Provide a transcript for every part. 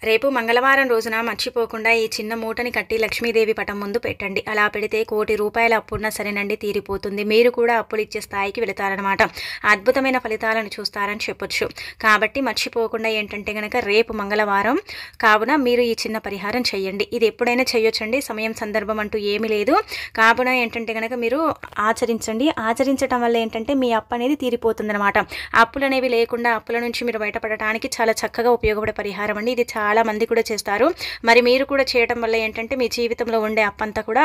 రేపు మంగళవారం రోజున మర్చిపోకుండా ఈ చిన్న మూటని కట్టి లక్ష్మీదేవి పటం ముందు పెట్టండి. అలా పెడితే ₹1,00,00,000 అప్పున్నా సరేనండి తీరిపోతుంది. మీరు కూడా అప్పులు ఇచ్చే స్థాయికి వెళతారనమాట. అద్భుతమైన ఫలితాలను చూస్తారని చెప్పొచ్చు. కాబట్టి మర్చిపోకుండా ఏంటంటే గనక రేపు మంగళవారం కావున మీరు ఈ చిన్న పరిహారం చేయండి. ఇది ఎప్పుడైనా చేయొచ్చండి, సమయం సందర్భం అంటూ ఏమీ లేదు. కావున ఏంటంటే గనక మీరు ఆచరించండి. ఆచరించడం వల్ల ఏంటంటే మీ అప్పు అనేది తీరిపోతుందన్నమాట. అప్పులు అనేవి లేకుండా అప్పుల నుంచి మీరు బయటపడటానికి చాలా చక్కగా ఉపయోగపడే పరిహారం అండి. ఇది చాలా మంది కూడా చేస్తారు. మరి మీరు కూడా చేయడం వల్ల ఏంటంటే మీ జీవితంలో ఉండే అప్పంతా కూడా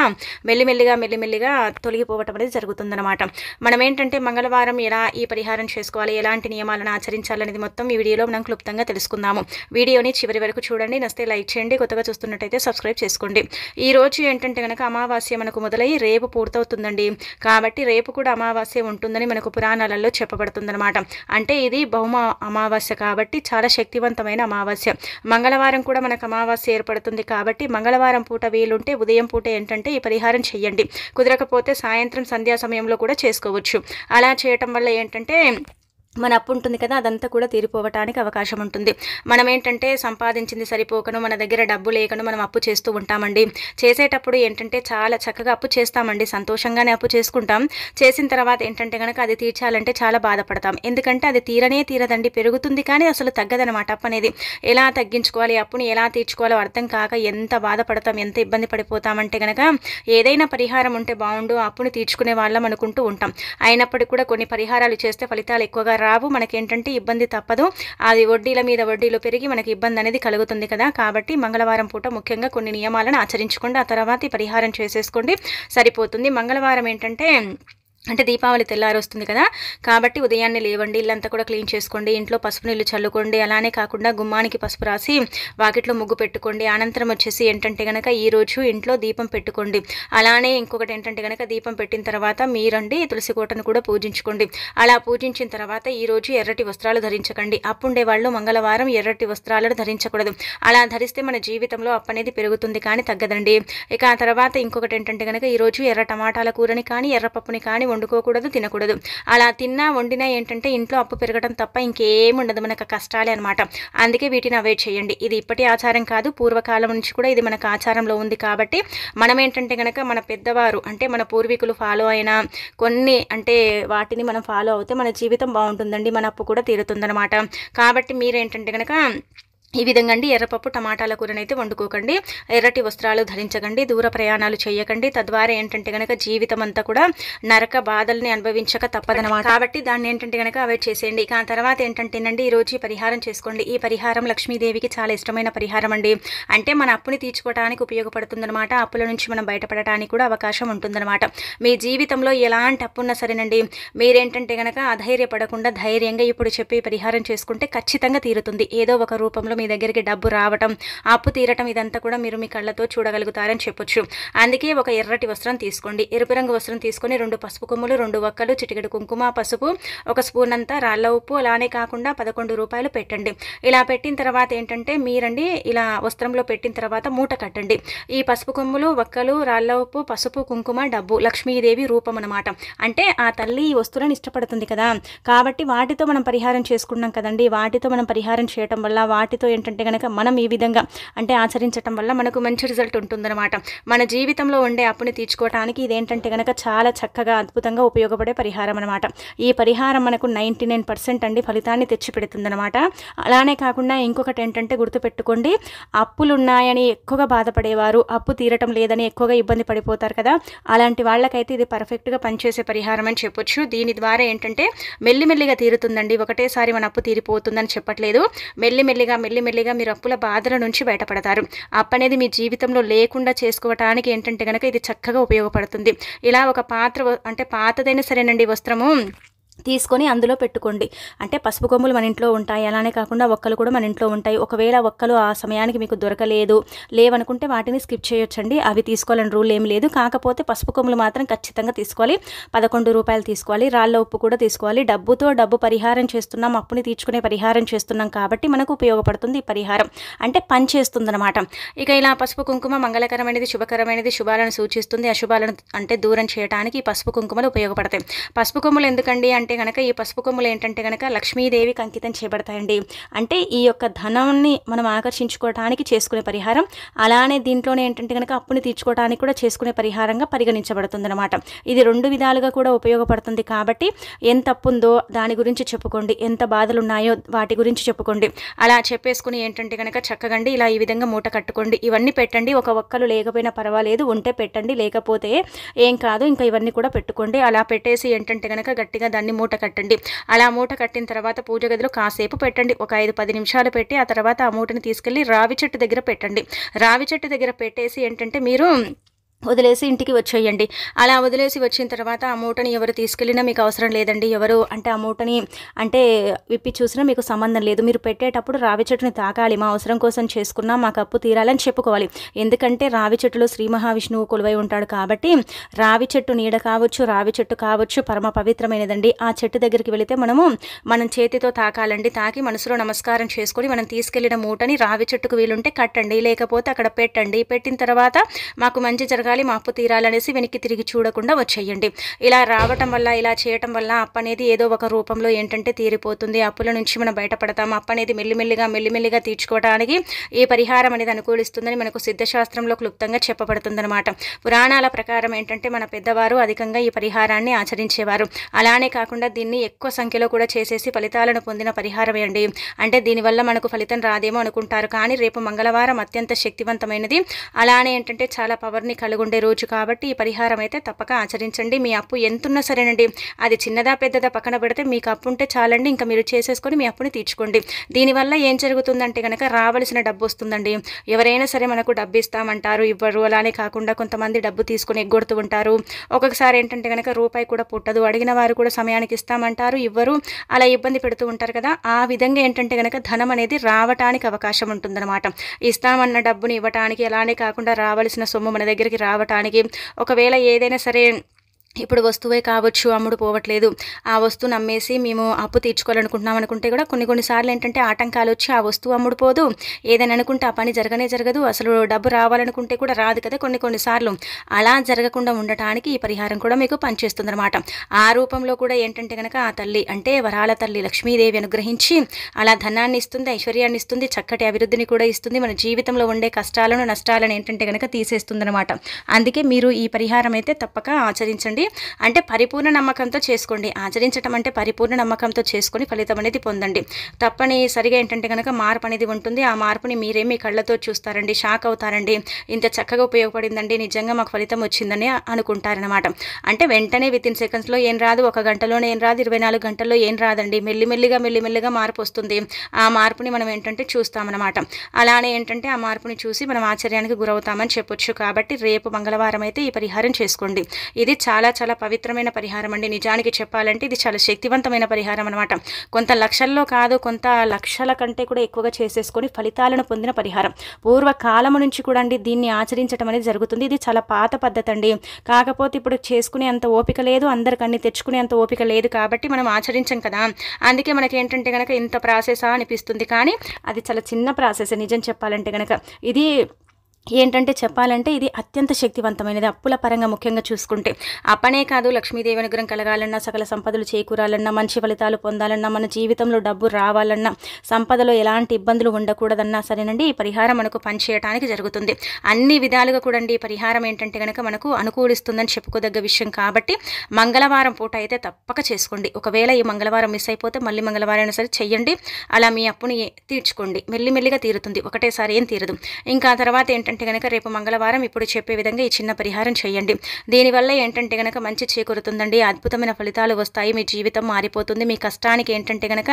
మెల్లిమెల్లిగా తొలగిపోవటం అనేది జరుగుతుందన్నమాట. మనం ఏంటంటే మంగళవారం ఎలా ఈ పరిహారం చేసుకోవాలి, ఎలాంటి నియమాలను ఆచరించాలనేది మొత్తం ఈ వీడియోలో మనం క్లుప్తంగా తెలుసుకుందాము. వీడియోని చివరి వరకు చూడండి. నచ్చితే లైక్ చేయండి. కొత్తగా చూస్తున్నట్టయితే సబ్స్క్రైబ్ చేసుకోండి. ఈ రోజు ఏంటంటే కనుక అమావాస్య మనకు మొదలై రేపు పూర్తవుతుందండి. కాబట్టి రేపు కూడా అమావాస్య ఉంటుందని మనకు పురాణాలలో చెప్పబడుతుందన్నమాట. అంటే ఇది భౌమ అమావాస్య కాబట్టి చాలా శక్తివంతమైన అమావాస్య. మంగళవారం కూడా మనకు అమావాస్య ఏర్పడుతుంది కాబట్టి మంగళవారం పూట వీలుంటే ఉదయం పూట ఏంటంటే ఈ పరిహారం చేయండి. కుదరకపోతే సాయంత్రం సంధ్యా సమయంలో కూడా చేసుకోవచ్చు. అలా చేయటం వల్ల ఏంటంటే మన అప్పు ఉంటుంది కదా, అదంతా కూడా తీరిపోవటానికి అవకాశం ఉంటుంది. మనం ఏంటంటే సంపాదించింది సరిపోకను, మన దగ్గర డబ్బు లేకను మనం అప్పు చేస్తూ ఉంటామండి. చేసేటప్పుడు ఏంటంటే చాలా చక్కగా అప్పు చేస్తామండి, సంతోషంగానే అప్పు చేసుకుంటాం. చేసిన తర్వాత ఏంటంటే కనుక అది తీర్చాలంటే చాలా బాధపడతాం. ఎందుకంటే అది తీరదండి, పెరుగుతుంది కానీ అసలు తగ్గదనమాట. అప్పు అనేది ఎలా తగ్గించుకోవాలి, అప్పుని ఎలా తీర్చుకోవాలో అర్థం కాక ఎంత బాధపడతాం, ఎంత ఇబ్బంది పడిపోతామంటే కనుక ఏదైనా పరిహారం ఉంటే బాగుండు, అప్పుని తీర్చుకునే వాళ్ళం అనుకుంటూ ఉంటాం. అయినప్పటికీ కూడా కొన్ని పరిహారాలు చేస్తే ఫలితాలు ఎక్కువగా రావు. మనకేంటంటే ఇబ్బంది తప్పదు. అది వడ్డీల మీద వడ్డీలు పెరిగి మనకి ఇబ్బంది అనేది కలుగుతుంది కదా. కాబట్టి మంగళవారం పూట ముఖ్యంగా కొన్ని నియమాలను ఆచరించుకోండి. ఆ తర్వాత ఈ పరిహారం చేసేసుకోండి, సరిపోతుంది. మంగళవారం ఏంటంటే అంటే దీపావళి తెల్లారి వస్తుంది కదా, కాబట్టి ఉదయాన్నే లేవండి, ఇల్లంతా కూడా క్లీన్ చేసుకోండి, ఇంట్లో పసుపు నీళ్ళు చల్లుకోండి. అలానే కాకుండా గుమ్మానికి పసుపు రాసి వాకిట్లో ముగ్గు పెట్టుకోండి. అనంతరం వచ్చేసి ఏంటంటే కనుక ఈరోజు ఇంట్లో దీపం పెట్టుకోండి. అలానే ఇంకొకటి ఏంటంటే కనుక దీపం పెట్టిన తర్వాత మీరండి తులసి కోటను కూడా పూజించుకోండి. అలా పూజించిన తర్వాత ఈరోజు ఎర్రటి వస్త్రాలు ధరించకండి. అప్పుండే వాళ్ళు మంగళవారం ఎర్రటి వస్త్రాలను ధరించకూడదు. అలా ధరిస్తే మన జీవితంలో అప్పు అనేది పెరుగుతుంది కానీ తగ్గదండి. ఇక ఆ తర్వాత ఇంకొకటి ఏంటంటే కనుక ఈరోజు ఎర్ర టమాటాల కూరని కానీ ఎర్రపప్పుని కానీ వండుకోకూడదు, తినకూడదు. అలా తిన్నా వండినా ఏంటంటే ఇంట్లో అప్పు పెరగడం తప్ప ఇంకేముండదు, మనకు కష్టాలే అనమాట. అందుకే వీటిని అవాయిడ్ చేయండి. ఇది ఇప్పటి ఆచారం కాదు, పూర్వకాలం నుంచి కూడా ఇది మనకు ఆచారంలో ఉంది. కాబట్టి మనం ఏంటంటే కనుక మన పెద్దవారు అంటే మన పూర్వీకులు ఫాలో అయిన కొన్ని అంటే వాటిని మనం ఫాలో అవుతే మన జీవితం బాగుంటుందండి, మన అప్పు కూడా తీరుతుందనమాట. కాబట్టి మీరేంటంటే కనుక ఈ విధంగా అండి ఎర్రపప్పు టమాటాల కూరనైతే వండుకోకండి, ఎర్రటి వస్త్రాలు ధరించకండి, దూర ప్రయాణాలు చేయకండి. తద్వారా ఏంటంటే కనుక జీవితం అంతా కూడా నరక బాధల్ని అనుభవించక తప్పదనమాట. కాబట్టి దాన్ని ఏంటంటే కనుక అవాయిడ్ చేసేయండి. ఇక ఆ తర్వాత ఏంటంటేనండి ఈరోజు ఈ పరిహారం చేసుకోండి. ఈ పరిహారం లక్ష్మీదేవికి చాలా ఇష్టమైన పరిహారం అండి. అంటే మన అప్పుని తీర్చుకోవడానికి ఉపయోగపడుతుందనమాట. అప్పుల నుంచి మనం బయటపడటానికి కూడా అవకాశం ఉంటుందన్నమాట. మీ జీవితంలో ఎలాంటి అప్పు ఉన్నా సరేనండి, మీరేంటంటే కనుక అధైర్యపడకుండా ధైర్యంగా ఇప్పుడు చెప్పి పరిహారం చేసుకుంటే ఖచ్చితంగా తీరుతుంది. ఏదో ఒక రూపంలో మీ దగ్గరికి డబ్బు రావటం, అప్పు తీరటం ఇదంతా కూడా మీరు మీ కళ్ళతో చూడగలుగుతారని చెప్పొచ్చు. అందుకే ఒక ఎర్రటి వస్త్రం తీసుకోండి. ఎరుపు రంగు వస్త్రం తీసుకొని 2 పసుపు కొమ్ములు, 2 వక్కలు, చిటికెడు కుంకుమ, పసుపు, 1 స్పూన్ అంతా రాళ్ళ ఉప్పు, అలానే కాకుండా ₹11 పెట్టండి. ఇలా పెట్టిన తర్వాత ఏంటంటే మీరండి ఇలా వస్త్రంలో పెట్టిన తర్వాత మూట కట్టండి. ఈ పసుపు కొమ్ములు, వక్కలు, రాళ్ళ ఉప్పు, పసుపు, కుంకుమ, డబ్బు లక్ష్మీదేవి రూపం అనమాట. అంటే ఆ తల్లి ఈ వస్తువులను ఇష్టపడుతుంది కదా, కాబట్టి వాటితో మనం పరిహారం చేసుకున్నాం కదండి. వాటితో మనం పరిహారం చేయటం వల్ల వాటితో ఏంటంటే కనుక మనం ఈ విధంగా అంటే ఆచరించడం వల్ల మనకు మంచి రిజల్ట్ ఉంటుందన్నమాట. మన జీవితంలో ఉండే అప్పుని తీర్చుకోవడానికి ఇదేంటంటే కనుక చాలా చక్కగా అద్భుతంగా ఉపయోగపడే పరిహారం అనమాట. ఈ పరిహారం మనకు 99% అండి ఫలితాన్ని తెచ్చిపెడుతుందన్నమాట. అలానే కాకుండా ఇంకొకటి ఏంటంటే గుర్తుపెట్టుకోండి, అప్పులు ఉన్నాయని ఎక్కువగా బాధపడేవారు, అప్పు తీరటం లేదని ఎక్కువగా ఇబ్బంది పడిపోతారు కదా, అలాంటి వాళ్ళకైతే ఇది పర్ఫెక్ట్గా పనిచేసే పరిహారం అని చెప్పొచ్చు. దీని ద్వారా ఏంటంటే మెల్లిమెల్లిగా తీరుతుందండి. ఒకటేసారి మన అప్పు తీరిపోతుందని చెప్పట్లేదు. మెల్లిమెల్లిగా మీరు అప్పుల బాధల నుంచి బయటపడతారు. అప్పు అనేది మీ జీవితంలో లేకుండా చేసుకోవటానికి ఏంటంటే కనుక ఇది చక్కగా ఉపయోగపడుతుంది. ఇలా ఒక పాత్ర అంటే పాతదైనా సరేనండి వస్త్రము తీసుకొని అందులో పెట్టుకోండి. అంటే పసుపు కొమ్ములు మన ఇంట్లో ఉంటాయి, అలానే కాకుండా ఒక్కలు కూడా మన ఇంట్లో ఉంటాయి. ఒకవేళ ఒక్కలు ఆ సమయానికి మీకు దొరకలేదు, లేవనుకుంటే వాటిని స్కిప్ చేయొచ్చండి. అవి తీసుకోవాలని రూల్ ఏమి లేదు. కాకపోతే పసుపు కొమ్ములు మాత్రం ఖచ్చితంగా తీసుకోవాలి. ₹11 తీసుకోవాలి. రాళ్ళ ఉప్పు కూడా తీసుకోవాలి. డబ్బు పరిహారం చేస్తున్నాం, అప్పుని తీర్చుకునే పరిహారం చేస్తున్నాం కాబట్టి మనకు ఉపయోగపడుతుంది ఈ పరిహారం. అంటే పని చేస్తుందన్నమాట. ఇక ఇలా పసుపు కుంకుమ మంగళకరమైనది, శుభకరమైనది, శుభాలను సూచిస్తుంది. అశుభాలను అంటే దూరం చేయడానికి ఈ పసుపు కుంకుమలు ఉపయోగపడతాయి. పసుపు కొమ్ములు ఎందుకండి అంటే అంటే కనుక ఈ పసుపు కొమ్ములు ఏంటంటే కనుక లక్ష్మీదేవికి అంకితం చేయబడతాయండి. అంటే ఈ యొక్క ధనాన్ని మనం ఆకర్షించుకోవడానికి చేసుకునే పరిహారం, అలానే దీంట్లోనే ఏంటంటే కనుక అప్పుని తీర్చుకోవడానికి కూడా చేసుకునే పరిహారంగా పరిగణించబడుతుంది అనమాట. ఇది 2 విధాలుగా కూడా ఉపయోగపడుతుంది. కాబట్టి ఎంత అప్పు ఉందో దాని గురించి చెప్పుకోండి, ఎంత బాధలు ఉన్నాయో వాటి గురించి చెప్పుకోండి. అలా చెప్పేసుకుని ఏంటంటే కనుక చక్కగండి ఇలా ఈ విధంగా మూట కట్టుకోండి. ఇవన్నీ పెట్టండి. ఒక ఒక్కలు లేకపోయినా పర్వాలేదు, ఉంటే పెట్టండి, లేకపోతే ఏం కాదు, ఇంకా ఇవన్నీ కూడా పెట్టుకోండి. అలా పెట్టేసి ఏంటంటే కనుక గట్టిగా దాన్ని మూట కట్టండి. అలా మూట కట్టిన తర్వాత పూజ గదిలో కాసేపు పెట్టండి, ఒక 5-10 నిమిషాలు పెట్టి ఆ తర్వాత ఆ మూటని తీసుకెళ్ళి రావి చెట్టు దగ్గర పెట్టండి. రావి చెట్టు దగ్గర పెట్టేసి ఏంటంటే మీరు వదిలేసి ఇంటికి వచ్చేయండి. అలా వదిలేసి వచ్చిన తర్వాత ఆ మూటని ఎవరు తీసుకెళ్ళినా మీకు అవసరం లేదండి. ఎవరు అంటే ఆ మూటని అంటే విప్పి చూసినా మీకు సంబంధం లేదు. మీరు పెట్టేటప్పుడు రావి చెట్టుని తాకాలి. మా అవసరం కోసం చేసుకున్నా మాకు అప్పు తీరాలని చెప్పుకోవాలి. ఎందుకంటే రావి చెట్టులో శ్రీ మహావిష్ణువు కొలువై ఉంటాడు కాబట్టి రావి చెట్టు నీడ కావచ్చు, రావి చెట్టు కావచ్చు, పరమ పవిత్రమైనదండి. ఆ చెట్టు దగ్గరికి వెళితే మనం చేతితో తాకాలండి. తాకి మనసులో నమస్కారం చేసుకొని మనం తీసుకెళ్లిన మూటని రావి చెట్టుకు వీలుంటే కట్టండి, లేకపోతే అక్కడ పెట్టండి. పెట్టిన తర్వాత మాకు మంచి జరగాలి, మా అప్పు తీరాలనేసి వెనక్కి తిరిగి చూడకుండా వచ్చేయండి. ఇలా రావటం వల్ల, ఇలా చేయటం వల్ల అప్పు అనేది ఏదో ఒక రూపంలో ఏంటంటే తీరిపోతుంది. అప్పుల నుంచి మనం బయటపడతాం. అప్పు అనేది మెల్లిమెల్లిగా తీర్చుకోవడానికి ఈ పరిహారం అనేది అనుకూలిస్తుందని మనకు సిద్ధశాస్త్రంలో క్లుప్తంగా చెప్పబడుతుందన్నమాట. పురాణాల ప్రకారం ఏంటంటే మన పెద్దవారు అధికంగా ఈ పరిహారాన్ని ఆచరించేవారు. అలానే కాకుండా దీన్ని ఎక్కువ సంఖ్యలో కూడా చేసేసి ఫలితాలను పొందిన పరిహారమే అండి. అంటే దీనివల్ల మనకు ఫలితం రాదేమో అనుకుంటారు, కానీ రేపు మంగళవారం అత్యంత శక్తివంతమైనది. అలానే ఏంటంటే చాలా పవర్ని ఉండే రోజు కాబట్టి ఈ పరిహారం అయితే తప్పక ఆచరించండి. మీ అప్పు ఎంతున్నా సరేనండి, అది చిన్నదా పెద్దదా పక్కన పెడితే మీకు అప్పు ఉంటే చాలండి. ఇంకా మీరు చేసేసుకొని మీ అప్పుని తీర్చుకోండి. దీనివల్ల ఏం జరుగుతుందంటే కనుక రావాల్సిన డబ్బు వస్తుందండి. ఎవరైనా సరే మనకు డబ్బు ఇస్తామంటారు, ఇవ్వరు. అలానే కాకుండా కొంతమంది డబ్బు తీసుకుని ఎగ్గొడుతూ ఉంటారు. ఒక్కొక్కసారి ఏంటంటే కనుక రూపాయి కూడా పుట్టదు. అడిగిన వారు కూడా సమయానికి ఇస్తామంటారు, ఇవ్వరు. అలా ఇబ్బంది పెడుతూ ఉంటారు కదా. ఆ విధంగా ఏంటంటే కనుక ధనం అనేది రావటానికి అవకాశం ఉంటుందన్నమాట. ఇస్తామన్న డబ్బుని ఇవ్వటానికి, అలానే కాకుండా రావాల్సిన సొమ్ము మన దగ్గరికి రావటానికి, ఒకవేళ ఏదైనా సరే ఇప్పుడు వస్తువే కావచ్చు అమ్ముడు పోవట్లేదు, ఆ వస్తువుని అమ్మేసి మేము అప్పు తీర్చుకోవాలనుకుంటున్నాం అనుకుంటే కూడా కొన్నిసార్లు ఏంటంటే ఆటంకాలు వచ్చి ఆ వస్తువు అమ్ముడుపోదు. ఏదైనా అనుకుంటే ఆ పని జరగదు. అసలు డబ్బు రావాలనుకుంటే కూడా రాదు కదా కొన్నిసార్లు. అలా జరగకుండా ఉండటానికి ఈ పరిహారం కూడా మీకు పనిచేస్తుంది అనమాట. ఆ రూపంలో కూడా ఏంటంటే కనుక ఆ తల్లి అంటే వరాల తల్లి లక్ష్మీదేవి అనుగ్రహించి అలా ధనాన్ని ఇస్తుంది, ఐశ్వర్యాన్ని ఇస్తుంది, చక్కటి అభివృద్ధిని కూడా ఇస్తుంది. మన జీవితంలో ఉండే కష్టాలను నష్టాలను ఏంటంటే కనుక తీసేస్తుంది అనమాట. అందుకే మీరు ఈ పరిహారం అయితే తప్పక ఆచరించండి. అంటే పరిపూర్ణ నమ్మకంతో చేసుకోండి. ఆచరించడం అంటే పరిపూర్ణ నమ్మకంతో చేసుకొని ఫలితం అనేది పొందండి. తప్పనిసరిగా ఏంటంటే కనుక మార్పు అనేది ఉంటుంది. ఆ మార్పుని మీరే మీ కళ్ళతో చూస్తారండి, షాక్ అవుతారండి. ఇంత చక్కగా ఉపయోగపడిందండి, నిజంగా మాకు ఫలితం వచ్చిందని అనుకుంటారనమాట. అంటే వెంటనే వితిన్ సెకండ్స్లో ఏం రాదు, 1 గంటలోనే ఏం రాదు, 24 గంటల్లో ఏం రాదండి. మెల్లిమెల్లిగా మార్పు వస్తుంది. ఆ మార్పుని మనం ఏంటంటే చూస్తామన్నమాట. అలానే ఏంటంటే ఆ మార్పుని చూసి మనం ఆశ్చర్యానికి గురవుతామని చెప్పొచ్చు. కాబట్టి రేపు మంగళవారం అయితే ఈ పరిహారం చేసుకోండి. ఇది చాలా పవిత్రమైన పరిహారం అండి. నిజానికి చెప్పాలంటే ఇది చాలా శక్తివంతమైన పరిహారం అనమాట. కొంత లక్షల్లో కాదు, కొంత లక్షల కంటే కూడా ఎక్కువగా చేసేసుకొని ఫలితాలను పొందిన పరిహారం. పూర్వకాలం నుంచి కూడా అండి దీన్ని ఆచరించడం అనేది జరుగుతుంది. ఇది చాలా పాత పద్ధతి అండి. కాకపోతే ఇప్పుడు చేసుకునే అంత ఓపిక లేదు, అందరికన్నీ తెచ్చుకునే అంత ఓపిక లేదు కాబట్టి మనం ఆచరించం కదా. అందుకే మనకి ఏంటంటే కనుక ఇంత ప్రాసెసా అనిపిస్తుంది, కానీ అది చాలా చిన్న ప్రాసెస్ నిజం చెప్పాలంటే కనుక. ఇది ఏంటంటే చెప్పాలంటే ఇది అత్యంత శక్తివంతమైనది అప్పుల పరంగా ముఖ్యంగా చూసుకుంటే. అప్పనే కాదు, లక్ష్మీదేవి అనుగ్రహం కలగాలన్నా, సకల సంపదలు చేకూరాలన్నా, మంచి ఫలితాలు పొందాలన్నా, మన జీవితంలో డబ్బు రావాలన్నా, సంపదలో ఎలాంటి ఇబ్బందులు ఉండకూడదన్నా సరేనండి ఈ పరిహారం మనకు పనిచేయడానికి జరుగుతుంది. అన్ని విధాలుగా కూడా ఈ పరిహారం ఏంటంటే కనుక మనకు అనుకూలిస్తుందని చెప్పుకోదగ్గ విషయం. కాబట్టి మంగళవారం పూట అయితే తప్పక చేసుకోండి. ఒకవేళ ఈ మంగళవారం మిస్ అయిపోతే మళ్ళీ మంగళవారం అయినా సరే చెయ్యండి. అలా మీ అప్పుని తీర్చుకోండి. మెల్లిమెల్లిగా తీరుతుంది, ఒకటేసారి ఏం తీరదు. ఇంకా తర్వాత ఏంటంటే కనుక రేపు మంగళవారం ఇప్పుడు చెప్పే విధంగా ఈ చిన్న పరిహారం చేయండి. దీనివల్ల ఏంటంటే కనుక మంచి చేకూరుతుందండి, అద్భుతమైన ఫలితాలు వస్తాయి, మీ జీవితం మారిపోతుంది. మీ కష్టానికి ఏంటంటే కనుక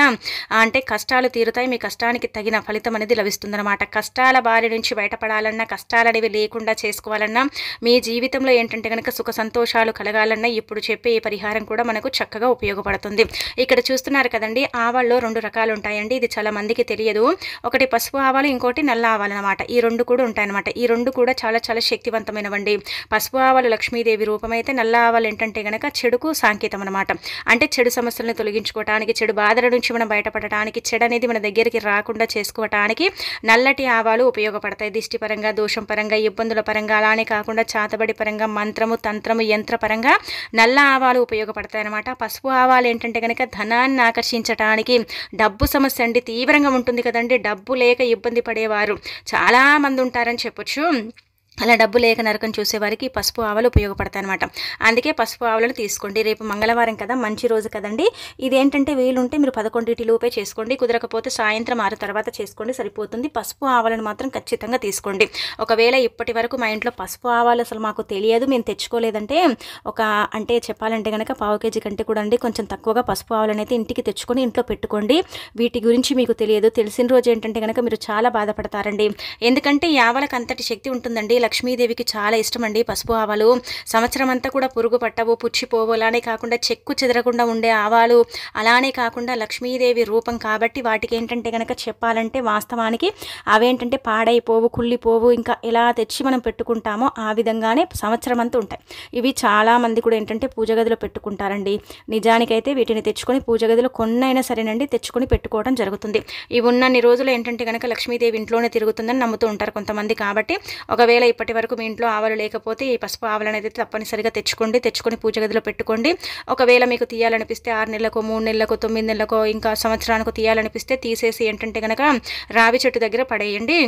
అంటే కష్టాలు తీరుతాయి, మీ కష్టానికి తగిన ఫలితం అనేది లభిస్తుందన్నమాట. కష్టాల బారి నుంచి బయటపడాలన్నా, కష్టాలు అనేవి లేకుండా చేసుకోవాలన్నా, మీ జీవితంలో ఏంటంటే కనుక సుఖ సంతోషాలు కలగాలన్నా ఇప్పుడు చెప్పే ఈ పరిహారం కూడా మనకు చక్కగా ఉపయోగపడుతుంది. ఇక్కడ చూస్తున్నారు కదండి, ఆవాల్లో 2 రకాలు ఉంటాయండి. ఇది చాలా మందికి తెలియదు. ఒకటి పసుపు ఆవాలు, ఇంకోటి నల్ల ఆవాలు అనమాట. ఈ 2 కూడా ఉంటాయన్నమాట. ఈ రెండు కూడా చాలా చాలా శక్తివంతమైనవండి. పసుపు ఆవాలు లక్ష్మీదేవి రూపమైతే, నల్ల ఆవాలు ఏంటంటే గనక చెడుకు సాంకేతం అనమాట. అంటే చెడు సమస్యలను తొలగించుకోవటానికి, చెడు బాధల నుంచి మనం బయటపడటానికి, చెడు అనేది మన దగ్గరికి రాకుండా చేసుకోవటానికి నల్లటి ఆవాలు ఉపయోగపడతాయి. దిష్టి పరంగా, దోషం పరంగా, ఇబ్బందుల పరంగా, అలానే కాకుండా చాతబడి పరంగా, మంత్రము, తంత్రము, యంత్ర పరంగా నల్ల ఆవాలు ఉపయోగపడతాయి అనమాట. పసుపు ఆవాలు ఏంటంటే కనుక ధనాన్ని ఆకర్షించడానికి, డబ్బు సమస్య అండి తీవ్రంగా ఉంటుంది కదండి. డబ్బు లేక ఇబ్బంది పడేవారు చాలా మంది ఉంటారని చెప్పొచ్చు. అలా డబ్బు లేక నరకం చూసేవారికి పసుపు ఆవాలు ఉపయోగపడతాయి అనమాట. అందుకే పసుపు ఆవులను తీసుకోండి. రేపు మంగళవారం కదా, మంచి రోజు కదండి. ఇదేంటంటే వీలుంటే మీరు 11 లోపే చేసుకోండి, కుదరకపోతే సాయంత్రం 6 తర్వాత చేసుకోండి, సరిపోతుంది. పసుపు ఆవాలను మాత్రం ఖచ్చితంగా తీసుకోండి. ఒకవేళ ఇప్పటి వరకు మా ఇంట్లో పసుపు ఆవాలు అసలు మాకు తెలియదు, మేము తెచ్చుకోలేదంటే అంటే చెప్పాలంటే కనుక పావు కేజీ కంటే కూడా అండి కొంచెం తక్కువగా పసుపు ఆవాలను అయితే ఇంటికి తెచ్చుకొని ఇంట్లో పెట్టుకోండి. వీటి గురించి మీకు తెలియదు. తెలిసిన రోజు ఏంటంటే కనుక మీరు చాలా బాధపడతారండి. ఎందుకంటే ఈ ఆవాలకు అంతటి శక్తి ఉంటుందండి. లక్ష్మీదేవికి చాలా ఇష్టం అండి పసుపు ఆవాలు. సంవత్సరం అంతా కూడా పురుగు పట్టవు, పుచ్చిపోవు, అలానే కాకుండా చెక్కు చెదరకుండా ఉండే ఆవాలు, అలానే కాకుండా లక్ష్మీదేవి రూపం కాబట్టి వాటికి ఏంటంటే కనుక చెప్పాలంటే వాస్తవానికి అవేంటంటే పాడైపోవు, కుళ్ళిపోవు. ఇంకా ఎలా తెచ్చి మనం పెట్టుకుంటామో ఆ విధంగానే సంవత్సరం అంతా ఉంటాయి. ఇవి చాలామంది కూడా ఏంటంటే పూజ గదిలో పెట్టుకుంటారండి. నిజానికైతే వీటిని తెచ్చుకొని పూజ గదిలో కొన్నైనా సరేనండి తెచ్చుకొని పెట్టుకోవడం జరుగుతుంది. ఇవి ఉన్నన్ని రోజులు ఏంటంటే కనుక లక్ష్మీదేవి ఇంట్లోనే తిరుగుతుందని నమ్ముతూ ఉంటారు కొంతమంది. కాబట్టి ఒకవేళ ఇప్పటి వరకు మీ ఇంట్లో ఆవాలు లేకపోతే ఈ పసుపు ఆవాలను అయితే తప్పనిసరిగా తెచ్చుకొని పూజ గదిలో పెట్టుకోండి. ఒకవేళ మీకు తీయాలనిపిస్తే 6 నెలలకో, 3 నెలలకో, 9 నెలలకో, ఇంకా సంవత్సరానికి తీయాలనిపిస్తే తీసేసి ఏంటంటే కనుక రావి చెట్టు దగ్గర పడేయండి.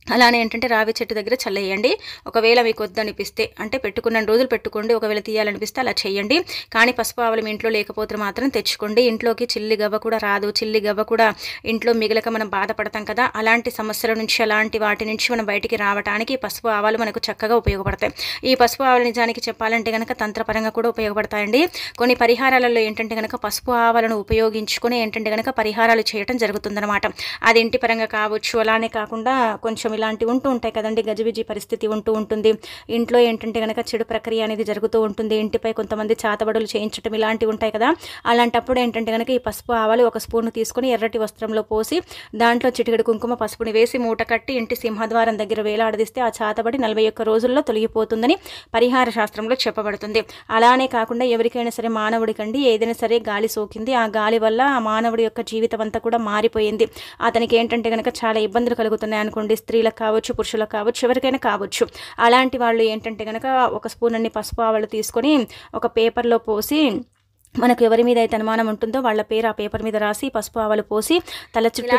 అలానే ఏంటంటే రావి చెట్టు దగ్గర చల్లేయండి. ఒకవేళ మీకు వద్దనిపిస్తే అంటే పెట్టుకున్న రోజులు పెట్టుకోండి, ఒకవేళ తీయాలనిపిస్తే అలా చేయండి. కానీ పసుపు ఆవులు మీ ఇంట్లో లేకపోతే మాత్రం తెచ్చుకోండి. ఇంట్లోకి చిల్లి గవ్వ కూడా రాదు, చిల్లి గవ్వ కూడా ఇంట్లో మిగలక మనం బాధపడతాం కదా, అలాంటి సమస్యల నుంచి, అలాంటి వాటి నుంచి మనం బయటికి రావడానికి పసుపు ఆవాలు మనకు చక్కగా ఉపయోగపడతాయి. ఈ పసుపు ఆవులు నిజానికి చెప్పాలంటే కనుక తంత్రపరంగా కూడా ఉపయోగపడతాయండి. కొన్ని పరిహారాలలో ఏంటంటే కనుక పసుపు ఆవాలను ఉపయోగించుకొని ఏంటంటే కనుక పరిహారాలు చేయడం జరుగుతుందన్నమాట. అది ఇంటి పరంగా కావచ్చు, అలానే కాకుండా కొంచెం ఇలాంటివి ఉంటూ ఉంటాయి కదండి, గజిబిజి పరిస్థితి ఉంటూ ఉంటుంది. ఇంట్లో ఏంటంటే కనుక చెడు ప్రక్రియ అనేది జరుగుతూ ఉంటుంది. ఇంటిపై కొంతమంది చాతబడులు చేయించడం ఇలాంటివి ఉంటాయి కదా. అలాంటప్పుడు ఏంటంటే కనుక ఈ పసుపు ఆవాలు 1 స్పూన్ తీసుకొని ఎర్రటి వస్త్రంలో పోసి దాంట్లో చిటికెడు కుంకుమ పసుపుని వేసి మూట కట్టి ఇంటి సింహద్వారం దగ్గర వేలాడదీస్తే ఆ చాతబడి 41 రోజుల్లో తొలగిపోతుందని పరిహార శాస్త్రంలో చెప్పబడుతుంది. అలానే కాకుండా ఎవరికైనా సరే మానవుడికండి ఏదైనా సరే గాలి సోకింది, ఆ గాలి వల్ల ఆ మానవుడి యొక్క జీవితం అంతా కూడా మారిపోయింది, అతనికి ఏంటంటే కనుక చాలా ఇబ్బందులు కలుగుతున్నాయి అనుకోండి, స్త్రీలకు కావచ్చు, పురుషులకు కావచ్చు, ఎవరికైనా కావచ్చు. అలాంటి వాళ్ళు ఏంటంటే కనుక 1 స్పూన్ అన్ని పసుపు ఆవాలు తీసుకొని ఒక పేపర్లో పోసి మనకు ఎవరి మీద అయితే అనుమానం ఉంటుందో వాళ్ళ పేరు ఆ పేపర్ మీద రాసి పసుపు ఆవాలు పోసి తల చుట్టూ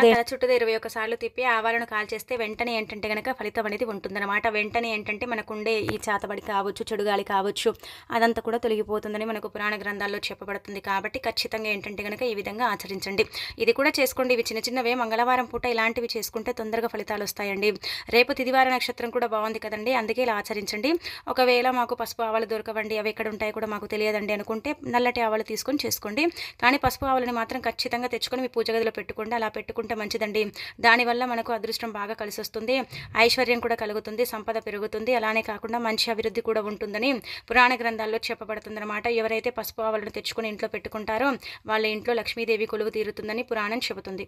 21 సార్లు తిప్పి ఆవాలను కాల్చేస్తే వెంటనే ఏంటంటే కనుక ఫలితం అనేది ఉంటుందన్నమాట. వెంటనే ఏంటంటే మనకుండే ఈ చాతబడి కావచ్చు, చెడుగాలి కావచ్చు, అదంతా కూడా తొలగిపోతుందని మనకు పురాణ గ్రంథాల్లో చెప్పబడుతుంది. కాబట్టి ఖచ్చితంగా ఏంటంటే కనుక ఈ విధంగా ఆచరించండి. ఇది కూడా చేసుకోండి. ఇవి చిన్న చిన్నవే, మంగళవారం పూట ఇలాంటివి చేసుకుంటే తొందరగా ఫలితాలు వస్తాయండి. రేపు తిదివార నక్షత్రం కూడా బాగుంది కదండి, అందుకే ఇలా ఆచరించండి. ఒకవేళ మాకు పసుపు ఆవాలు దొరకవండి, అవి ఎక్కడ ఉంటాయో కూడా మాకు తెలియదండి అనుకుంటే నల్లటి ఆవాలు తీసుకొని చేసుకోండి. కానీ పసుపు ఆవులని మాత్రం ఖచ్చితంగా తెచ్చుకొని మీ పూజ గదిలో పెట్టుకోండి. అలా పెట్టుకుంటే మంచిదండి. దానివల్ల మనకు అదృష్టం బాగా కలిసి వస్తుంది, ఐశ్వర్యం కూడా కలుగుతుంది, సంపద పెరుగుతుంది, అలానే కాకుండా మంచి అభివృద్ధి కూడా ఉంటుందని పురాణ గ్రంథాల్లో చెప్పబడుతుందన్నమాట. ఎవరైతే పసుపు ఆవులను తెచ్చుకొని ఇంట్లో పెట్టుకుంటారో వాళ్ళ ఇంట్లో లక్ష్మీదేవి కొలువు తీరుతుందని పురాణం చెబుతుంది.